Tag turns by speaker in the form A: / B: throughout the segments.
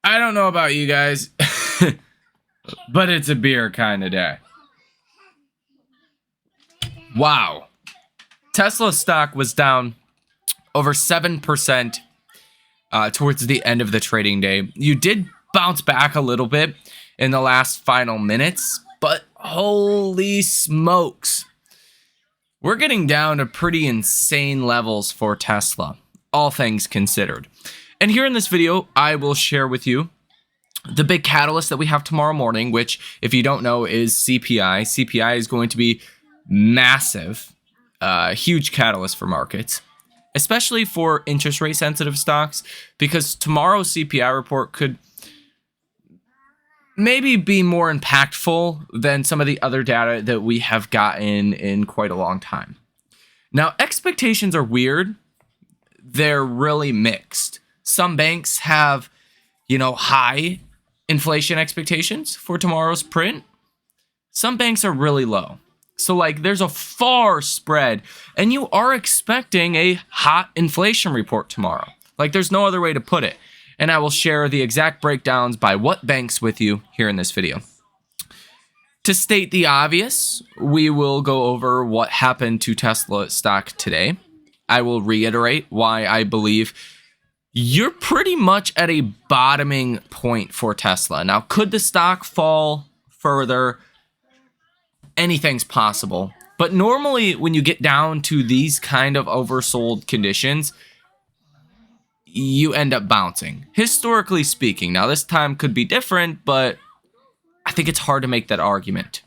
A: I don't know about you guys, but it's a beer kind of day. Wow. Tesla stock was down over 7% towards the end of the trading day. You did bounce back a little bit in the last final minutes, but holy smokes. We're getting down to pretty insane levels for Tesla, all things considered. And here in this video, I will share with you the big catalyst that we have tomorrow morning, which, if you don't know, is CPI. CPI is going to be massive, huge catalyst for markets, especially for interest rate sensitive stocks, because tomorrow's CPI report could maybe be more impactful than some of the other data that we have gotten in quite a long time. Now, expectations are weird. They're really mixed. Some banks have, high inflation expectations for tomorrow's print. Some banks are really low. So there's a far spread, and you are expecting a hot inflation report tomorrow. There's no other way to put it. And I will share the exact breakdowns by what banks with you here in this video. To state the obvious, we will go over what happened to Tesla stock today. I will reiterate why I believe you're pretty much at a bottoming point for Tesla. Now, could the stock fall further? Anything's possible. But normally when you get down to these kind of oversold conditions, you end up bouncing, historically speaking. Now, this time could be different, but I think it's hard to make that argument.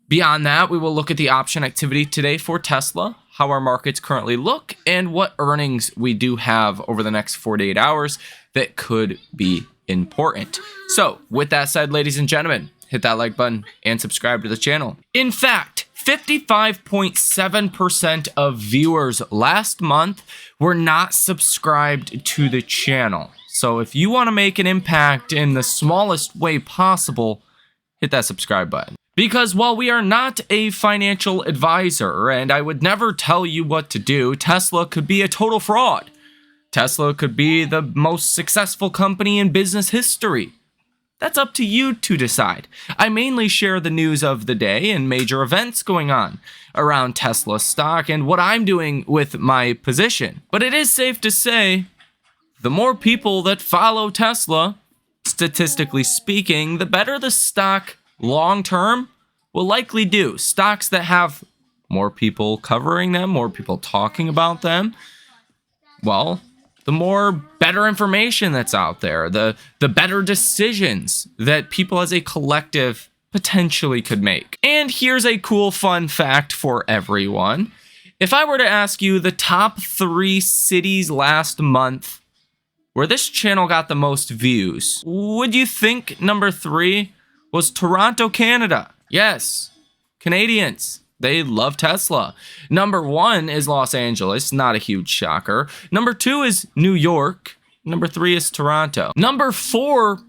A: Beyond that, we will look at the option activity today for Tesla, how our markets currently look, and what earnings we do have over the next 48 hours that could be important. So, with that said, ladies and gentlemen, hit that like button and subscribe to the channel. In fact, 55.7% of viewers last month were not subscribed to the channel. So if you want to make an impact in the smallest way possible, hit that subscribe button. Because while we are not a financial advisor, and I would never tell you what to do, Tesla could be a total fraud. Tesla could be the most successful company in business history. That's up to you to decide. I mainly share the news of the day and major events going on around Tesla stock and what I'm doing with my position. But it is safe to say, the more people that follow Tesla, statistically speaking, the better the stock long term will likely do. Stocks that have more people covering them, more people talking about them, well, the more better information that's out there, the better decisions that people as a collective potentially could make. And here's a cool fun fact for everyone. If I were to ask you the top 3 cities last month where this channel got the most views, would you think number 3 was Toronto, Canada? Yes, Canadians. They love Tesla. Number 1 is Los Angeles, not a huge shocker. Number 2 is New York. Number 3 is Toronto. Number 4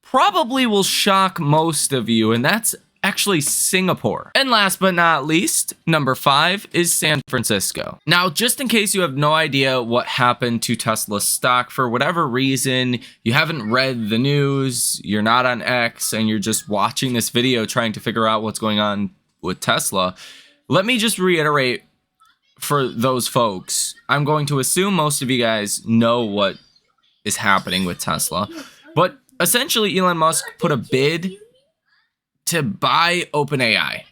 A: probably will shock most of you, and that's actually Singapore. And last but not least, number 5 is San Francisco. Now, just in case you have no idea what happened to Tesla stock for whatever reason, you haven't read the news, you're not on X, and you're just watching this video trying to figure out what's going on with Tesla, let me just reiterate for those folks. I'm going to assume most of you guys know what is happening with Tesla, but essentially Elon Musk put a bid to buy OpenAI.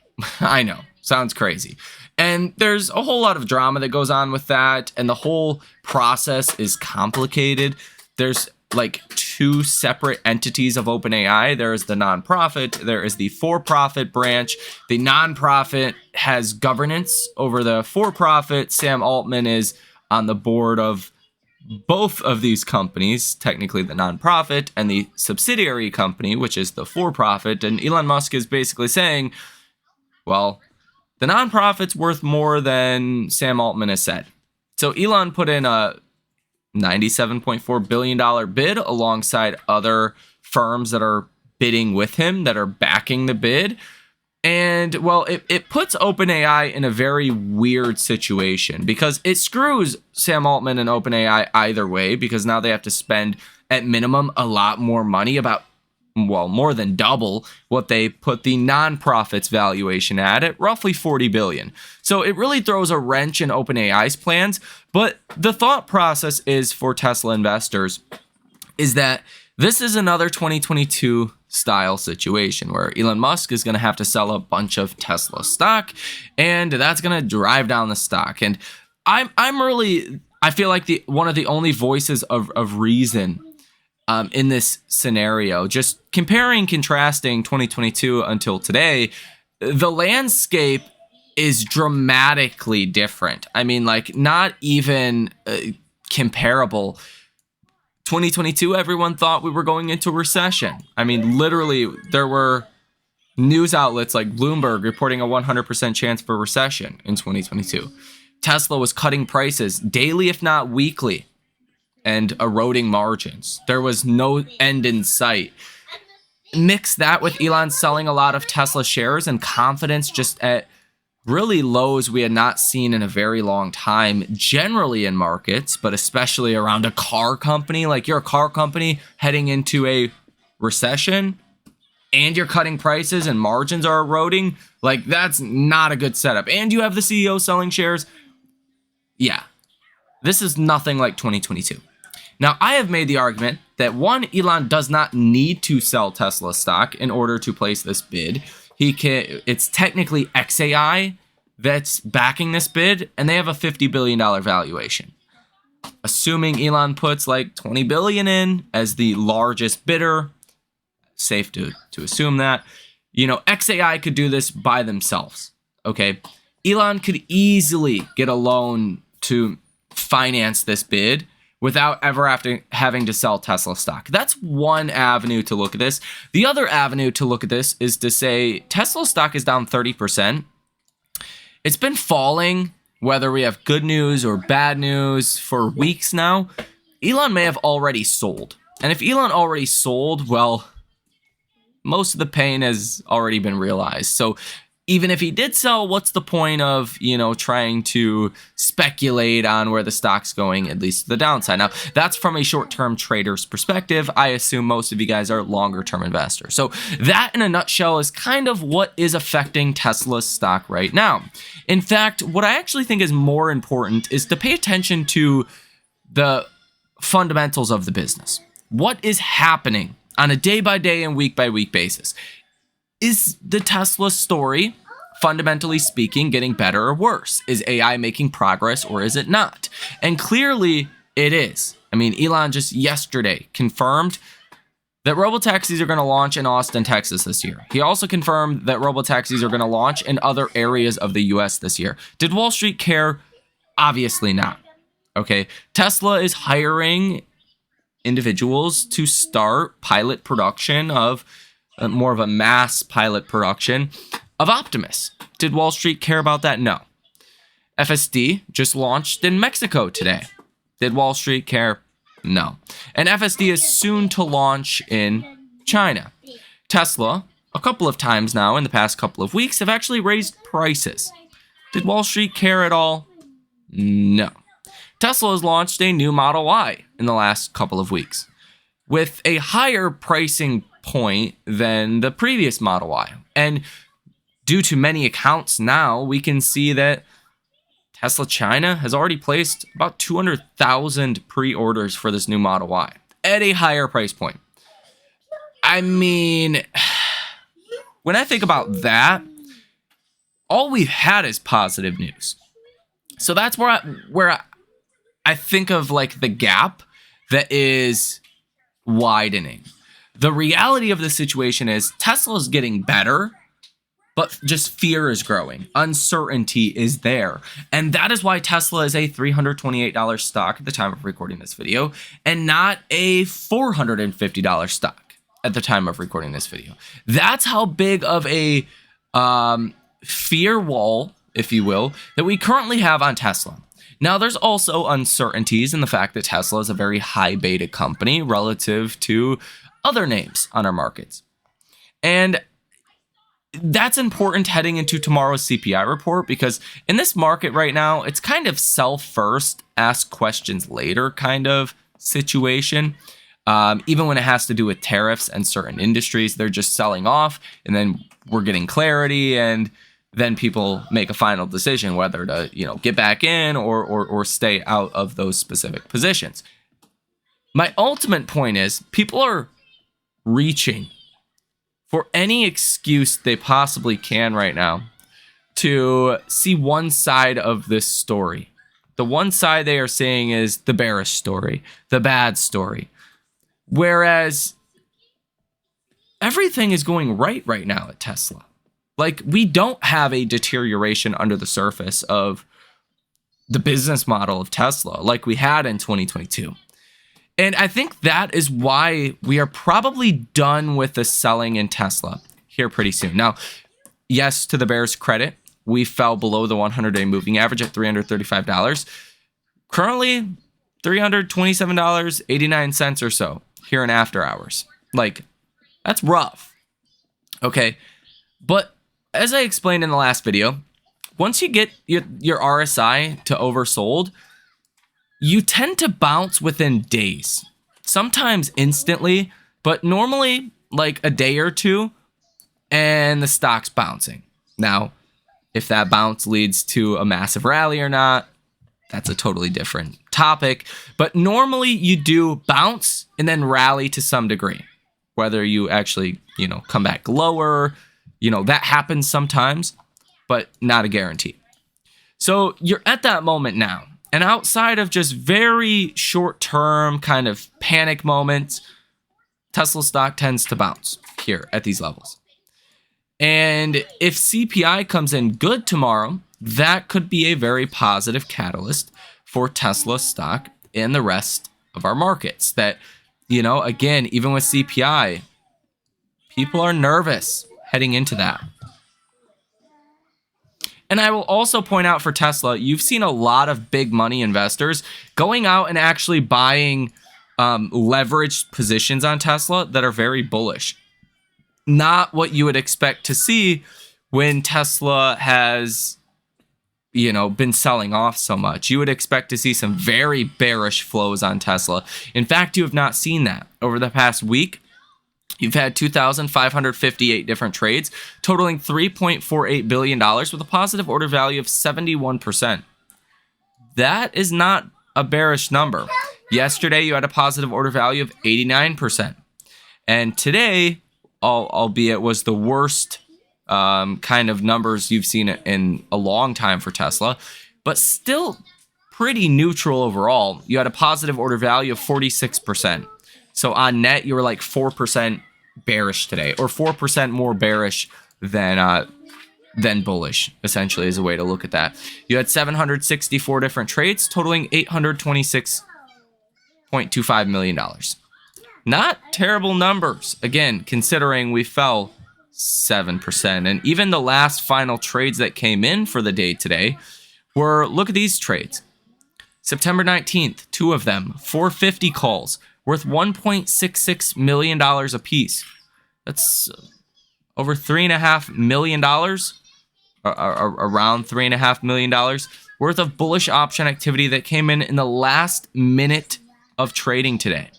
A: I know, sounds crazy. And there's a whole lot of drama that goes on with that, and the whole process is complicated. There's 2 separate entities of OpenAI. There is the nonprofit, there is the for-profit branch. The nonprofit has governance over the for-profit. Sam Altman is on the board of both of these companies, technically the nonprofit and the subsidiary company, which is the for-profit. And Elon Musk is basically saying, well, the nonprofit's worth more than Sam Altman has said. So Elon put in a $97.4 billion bid alongside other firms that are bidding with him, that are backing the bid. And, well, it puts OpenAI in a very weird situation because it screws Sam Altman and OpenAI either way, because now they have to spend at minimum a lot more money, about, well, more than double what they put the nonprofits valuation at roughly 40 billion. So it really throws a wrench in OpenAI's plans. But the thought process is for Tesla investors is that this is another 2022 style situation where Elon Musk is going to have to sell a bunch of Tesla stock, and that's going to drive down the stock. And I feel like one of the only voices of reason in this scenario, just comparing, contrasting 2022 until today, the landscape is dramatically different. I mean, like, not even comparable. 2022, everyone thought we were going into a recession. I mean, literally, there were news outlets like Bloomberg reporting a 100% chance for recession in 2022. Tesla was cutting prices daily, if not weekly, and eroding margins. There was no end in sight. Mix that with Elon selling a lot of Tesla shares and confidence just at really lows we had not seen in a very long time, generally in markets, but especially around a car company. Like, you're a car company heading into a recession and you're cutting prices and margins are eroding. Like, that's not a good setup. And you have the CEO selling shares. Yeah, this is nothing like 2022. Now, I have made the argument that, one, Elon does not need to sell Tesla stock in order to place this bid. It's technically XAI that's backing this bid, and they have a $50 billion valuation. Assuming Elon puts like 20 billion in as the largest bidder, safe to assume that, XAI could do this by themselves. Okay, Elon could easily get a loan to finance this bid without ever having to sell Tesla stock. That's one avenue to look at this. The other avenue to look at this is to say Tesla stock is down 30%. It's been falling, whether we have good news or bad news, for weeks now. Elon may have already sold. And if Elon already sold, well, most of the pain has already been realized. So even if he did sell, what's the point of, trying to speculate on where the stock's going, at least to the downside? Now, that's from a short-term trader's perspective. I assume most of you guys are longer-term investors. So that, in a nutshell, is kind of what is affecting Tesla's stock right now. In fact, what I actually think is more important is to pay attention to the fundamentals of the business. What is happening on a day-by-day and week-by-week basis? Is the Tesla story, fundamentally speaking, getting better or worse? Is AI making progress or is it not? And clearly it is. I mean, Elon just yesterday confirmed that robotaxis are going to launch in Austin, Texas this year. He also confirmed that robotaxis are going to launch in other areas of the US this year. Did Wall Street care? Obviously not. Okay. Tesla is hiring individuals to start pilot production of more of a mass pilot production of Optimus. Did Wall Street care about that? No. FSD just launched in Mexico today. Did Wall Street care? No. And FSD is soon to launch in China. Tesla, a couple of times now in the past couple of weeks, have actually raised prices. Did Wall Street care at all? No. Tesla has launched a new Model Y in the last couple of weeks with a higher pricing point than the previous Model Y. And due to many accounts now, we can see that Tesla China has already placed about 200,000 pre-orders for this new Model Y at a higher price point. I mean, when I think about that, all we've had is positive news. So that's where I think of like the gap that is widening. The reality of the situation is Tesla is getting better, but just fear is growing. Uncertainty is there. And that is why Tesla is a $328 stock at the time of recording this video and not a $450 stock at the time of recording this video. That's how big of a fear wall, if you will, that we currently have on Tesla. Now, there's also uncertainties in the fact that Tesla is a very high beta company relative to other names on our markets. And that's important heading into tomorrow's CPI report, because in this market right now, it's kind of sell first, ask questions later kind of situation. Even when it has to do with tariffs and certain industries, they're just selling off, and then we're getting clarity, and then people make a final decision whether to, get back in or stay out of those specific positions. My ultimate point is people are reaching for any excuse they possibly can right now to see one side of this story. The one side they are saying is the bearish story, the bad story. Whereas everything is going right now at Tesla. Like, we don't have a deterioration under the surface of the business model of Tesla like we had in 2022. And I think that is why we are probably done with the selling in Tesla here pretty soon. Now, yes, to the bears' credit, we fell below the 100-day moving average at $335. Currently, $327.89 or so here in after hours. Like, that's rough. Okay. But as I explained in the last video, once you get your RSI to oversold, you tend to bounce within days, sometimes instantly, but normally like a day or two, and the stock's bouncing. Now, if that bounce leads to a massive rally or not, that's a totally different topic. But normally you do bounce and then rally to some degree. Whether you actually, come back lower, that happens sometimes, but not a guarantee. So you're at that moment now. And outside of just very short-term kind of panic moments, Tesla stock tends to bounce here at these levels. And if CPI comes in good tomorrow, that could be a very positive catalyst for Tesla stock and the rest of our markets. That, again, even with CPI, people are nervous heading into that. And I will also point out for Tesla, you've seen a lot of big money investors going out and actually buying leveraged positions on Tesla that are very bullish. Not what you would expect to see when Tesla has, been selling off so much. You would expect to see some very bearish flows on Tesla. In fact, you have not seen that. Over the past week, you've had 2,558 different trades, totaling $3.48 billion with a positive order value of 71%. That is not a bearish number. Yesterday, you had a positive order value of 89%. And today, albeit was the worst kind of numbers you've seen in a long time for Tesla, but still pretty neutral overall. You had a positive order value of 46%. So on net, you were like 4% bearish today, or 4% more bearish than bullish, essentially, is a way to look at that. You had 764 different trades, totaling $826.25 million. Not terrible numbers, again, considering we fell 7%. And even the last final trades that came in for the day today were, look at these trades. September 19th, two of them, 450 calls, worth $1.66 million a piece. That's over $3.5 million, around $3.5 million worth of bullish option activity that came in the last minute of trading today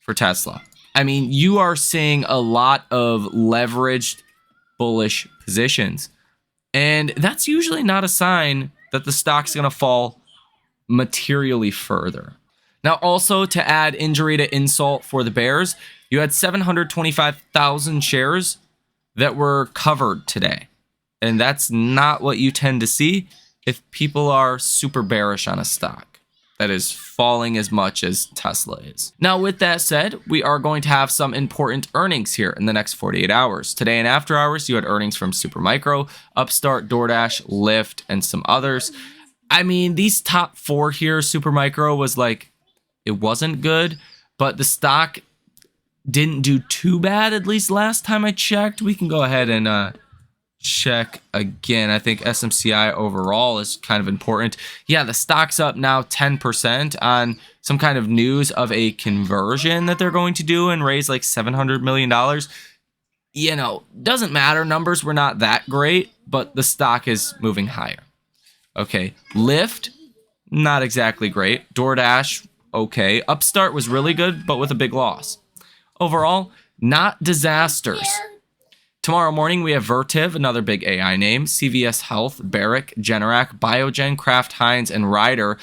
A: for Tesla. I mean, you are seeing a lot of leveraged bullish positions, and that's usually not a sign that the stock's going to fall materially further. Now, also to add injury to insult for the bears, you had 725,000 shares that were covered today. And that's not what you tend to see if people are super bearish on a stock that is falling as much as Tesla is. Now, with that said, we are going to have some important earnings here in the next 48 hours. Today and after hours, you had earnings from Supermicro, Upstart, DoorDash, Lyft, and some others. I mean, these top four here, Supermicro was like, it wasn't good, but the stock didn't do too bad, at least last time I checked. We can go ahead and check again. I think SMCI overall is kind of important. Yeah, the stock's up now 10% on some kind of news of a conversion that they're going to do and raise like $700 million. Doesn't matter. Numbers were not that great, but the stock is moving higher. Okay, Lyft, not exactly great. DoorDash, okay. Upstart was really good, but with a big loss. Overall, not disasters. Tomorrow morning, we have Vertiv, another big AI name, CVS Health, Barrick, Generac, Biogen, Kraft Heinz, and Ryder.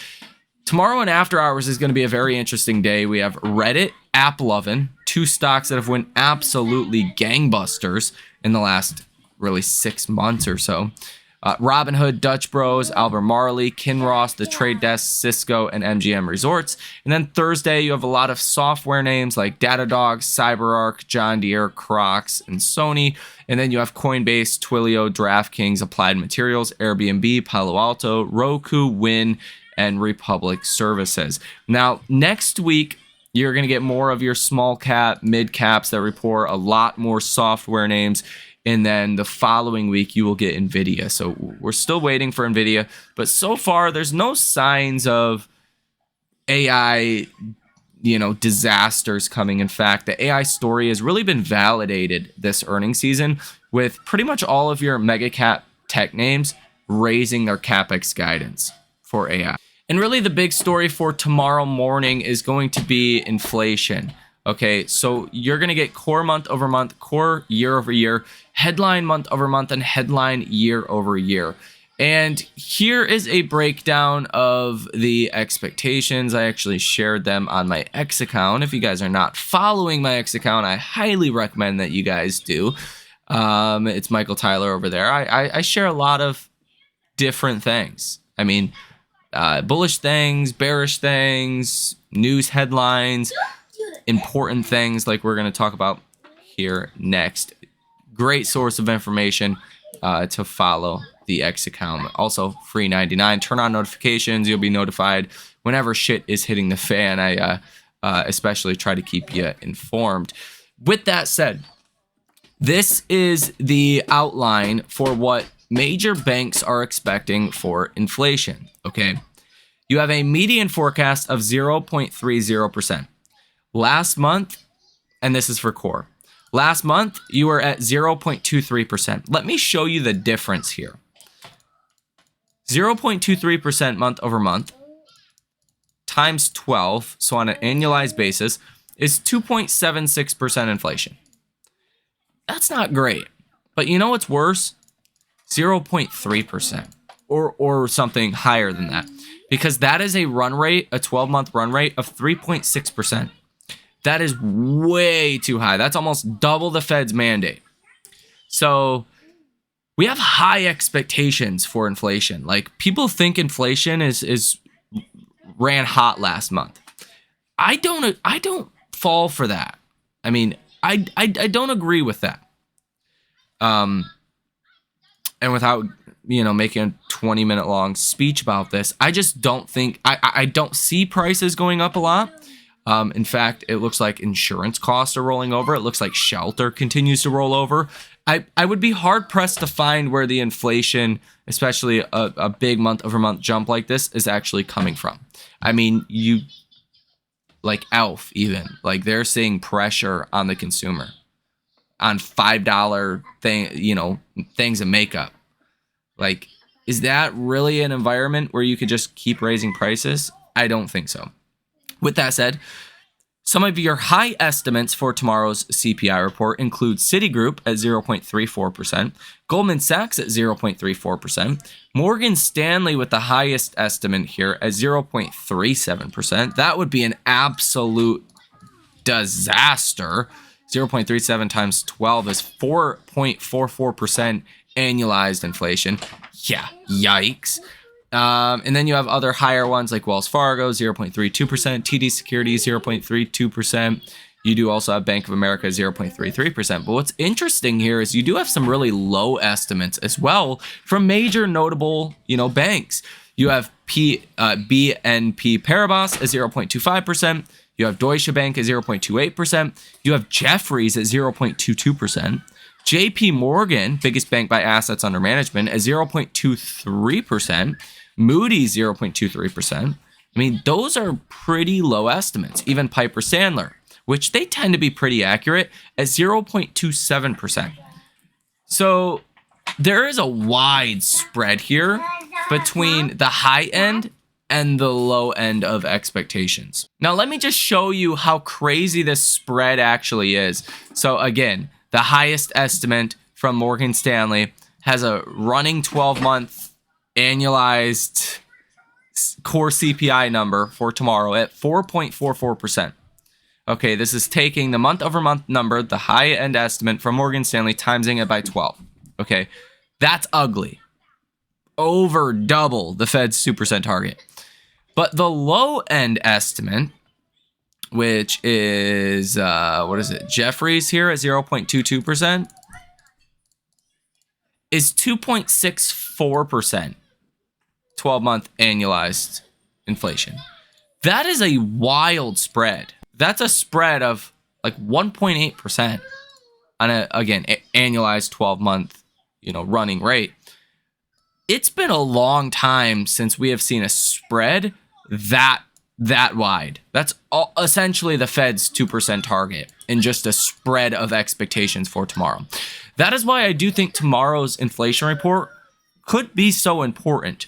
A: Tomorrow and after hours is going to be a very interesting day. We have Reddit, AppLovin, two stocks that have went absolutely gangbusters in the last really 6 months or so. Robinhood, Dutch Bros, Albemarle, Kinross, The Trade Desk, Cisco, and MGM Resorts. And then Thursday, you have a lot of software names like Datadog, CyberArk, John Deere, Crocs, and Sony. And then you have Coinbase, Twilio, DraftKings, Applied Materials, Airbnb, Palo Alto, Roku, Wynn, and Republic Services. Now, next week, you're going to get more of your small cap, mid caps that report, a lot more software names. And then the following week, you will get NVIDIA. So we're still waiting for NVIDIA. But so far, there's no signs of AI, disasters coming. In fact, the AI story has really been validated this earnings season with pretty much all of your mega cap tech names raising their CapEx guidance for AI. And really the big story for tomorrow morning is going to be inflation. Okay, so you're going to get core month over month, core year over year, headline month over month, and headline year over year. And here is a breakdown of the expectations. I actually shared them on my X account. If you guys are not following my X account, I highly recommend that you guys do. It's Michael Tyler over there. I share a lot of different things. I mean, bullish things, bearish things, news headlines, important things like we're going to talk about here next. Great source of information to follow the X account. Also free 99. Turn on notifications. You'll be notified whenever shit is hitting the fan. I especially try to keep you informed. With that said, this is the outline for what major banks are expecting for inflation. Okay. You have a median forecast of 0.30%. Last month, and this is for core, last month you were at 0.23%. Let me show you the difference here. 0.23% month over month times 12, so on an annualized basis, is 2.76% inflation. That's not great. But you know what's worse? 0.3% or something higher than that. Because that is a run rate, a 12-month run rate of 3.6%. That is way too high. That's almost double the Fed's mandate. So we have high expectations for inflation. Like, people think inflation is ran hot last month. I don't fall for that. I mean, I don't agree with that. And without making a 20-minute long speech about this, I just don't think I don't see prices going up a lot. In fact, it looks like insurance costs are rolling over. It looks like shelter continues to roll over. I would be hard pressed to find where the inflation, especially a big month over month jump like this, is actually coming from. I mean, like Elf even, like they're seeing pressure on the consumer on $5 things of makeup. Like, is that really an environment where you could just keep raising prices? I don't think so. With that said, some of your high estimates for tomorrow's CPI report include Citigroup at 0.34%, Goldman Sachs at 0.34%, Morgan Stanley with the highest estimate here at 0.37%. That would be an absolute disaster. 0.37 times 12 is 4.44% annualized inflation. Yeah, yikes. And then you have other higher ones like Wells Fargo, 0.32%, TD Securities, 0.32%. You do also have Bank of America, 0.33%. But what's interesting here is you do have some really low estimates as well from major notable, banks. You have BNP Paribas at 0.25%. You have Deutsche Bank at 0.28%. You have Jefferies at 0.22%. JP Morgan, biggest bank by assets under management, at 0.23%. Moody's 0.23%. I mean, those are pretty low estimates. Even Piper Sandler, which they tend to be pretty accurate, at 0.27%. So there is a wide spread here between the high end and the low end of expectations. Now, let me just show you how crazy this spread actually is. So again, the highest estimate from Morgan Stanley has a running 12-month annualized core CPI number for tomorrow at 4.44%. Okay, this is taking the month-over-month number, the high-end estimate from Morgan Stanley, timesing it by 12. Okay, that's ugly. Over double the Fed's 2% target. But the low-end estimate, which is, Jeffries here at 0.22%, is 2.64%. 12-month annualized inflation. That is a wild spread. That's a spread of like 1.8% on a, again, annualized 12-month, running rate. It's been a long time since we have seen a spread that wide. That's essentially the Fed's 2% target in just a spread of expectations for tomorrow. That is why I do think tomorrow's inflation report could be so important,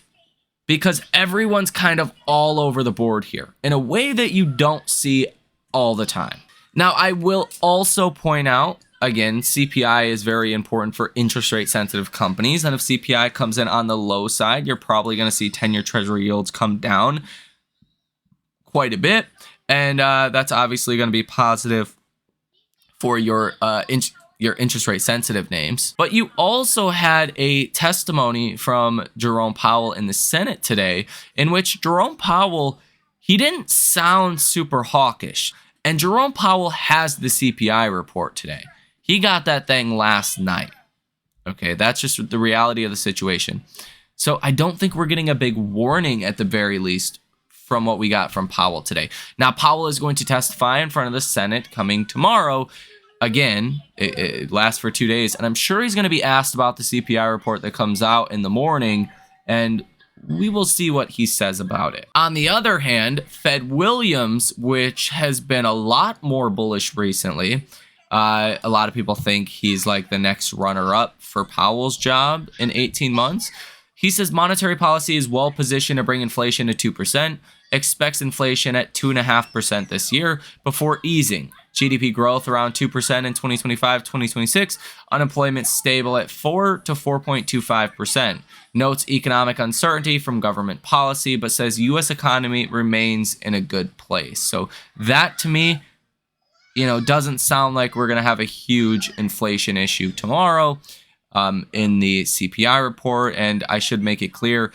A: because everyone's kind of all over the board here in a way that you don't see all the time. Now, I will also point out, again, CPI is very important for interest rate sensitive companies. And if CPI comes in on the low side, you're probably going to see 10-year treasury yields come down quite a bit. And that's obviously going to be positive for your interest rate sensitive names. But you also had a testimony from Jerome Powell in the Senate today, in which Jerome Powell, he didn't sound super hawkish. And Jerome Powell has the CPI report today. He got that thing last night. Okay, that's just the reality of the situation. So I don't think we're getting a big warning at the very least from what we got from Powell today. Now, Powell is going to testify in front of the Senate coming tomorrow. Again, it lasts for 2 days, and I'm sure he's going to be asked about the CPI report that comes out in the morning, and we will see what he says about it. On the other hand, Fed Williams, which has been a lot more bullish recently, a lot of people think he's like the next runner-up for Powell's job in 18 months. He says monetary policy is well positioned to bring inflation to 2%, expects inflation at 2.5% this year before easing. GDP growth around 2% in 2025-2026, unemployment stable at 4 to 4.25%. Notes economic uncertainty from government policy, but says U.S. economy remains in a good place. So that, to me, doesn't sound like we're going to have a huge inflation issue tomorrow in the CPI report. And I should make it clear,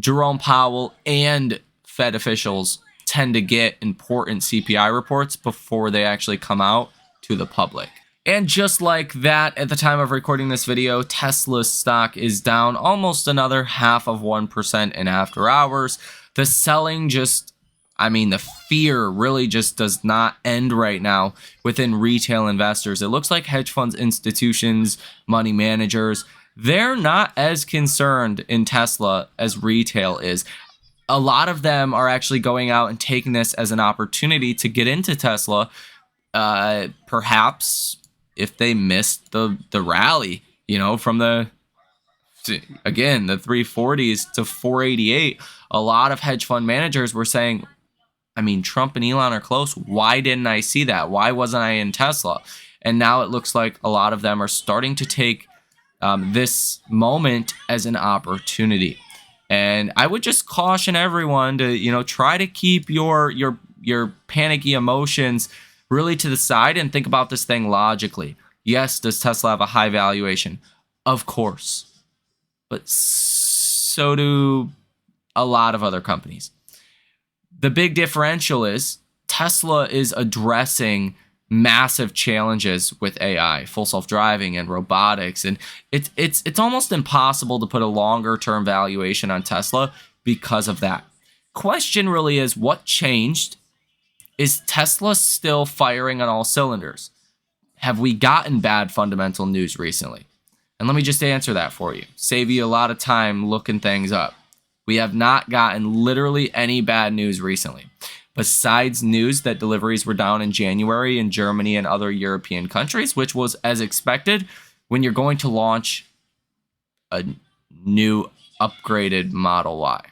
A: Jerome Powell and Fed officials tend to get important CPI reports before they actually come out to the public. And just like that, at the time of recording this video, Tesla's stock is down almost another 0.5% in after hours. The selling the fear really just does not end right now within retail investors. It looks like hedge funds, institutions, money managers, they're not as concerned in Tesla as retail is. A lot of them are actually going out and taking this as an opportunity to get into Tesla. Perhaps if they missed the rally, from the 340s to 488, a lot of hedge fund managers were saying, Trump and Elon are close. Why didn't I see that? Why wasn't I in Tesla? And now it looks like a lot of them are starting to take this moment as an opportunity. And I would just caution everyone to, try to keep your panicky emotions really to the side and think about this thing logically. Yes, does Tesla have a high valuation? Of course. But so do a lot of other companies. The big differential is Tesla is addressing massive challenges with AI, full self-driving and robotics, and it's almost impossible to put a longer-term valuation on Tesla because of that. Question really is, what changed? Is Tesla still firing on all cylinders? Have we gotten bad fundamental news recently? And let me just answer that for you. Save you a lot of time looking things up. We have not gotten literally any bad news recently. Besides news that deliveries were down in January in Germany and other European countries, which was as expected when you're going to launch a new upgraded Model Y.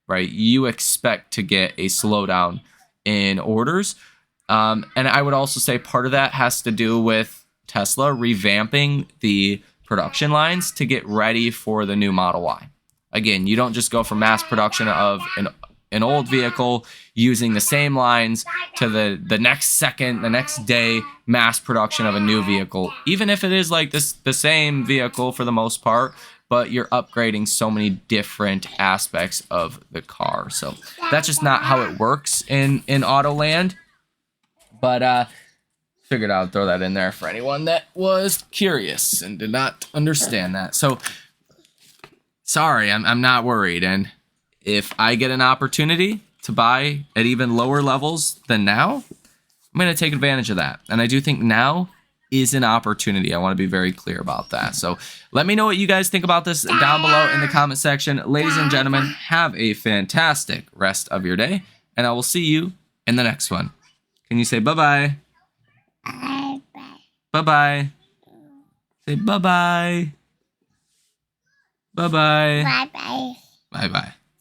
A: right? You expect to get a slowdown in orders. And I would also say part of that has to do with Tesla revamping the production lines to get ready for the new Model Y. Again, you don't just go from mass production of an old vehicle using the same lines to the next second, the next day, mass production of a new vehicle. Even if it is like the same vehicle for the most part, but you're upgrading so many different aspects of the car. So that's just not how it works in Autoland. But figured I would throw that in there for anyone that was curious and did not understand that. So sorry, I'm not worried. And if I get an opportunity to buy at even lower levels than now, I'm going to take advantage of that. And I do think now is an opportunity. I want to be very clear about that. So let me know what you guys think about this down below in the comment section. Ladies and gentlemen, have a fantastic rest of your day, and I will see you in the next one. Can you say bye-bye?
B: Bye-bye.
A: Bye-bye. Say bye-bye. Bye-bye.
B: Bye-bye.
A: Bye-bye.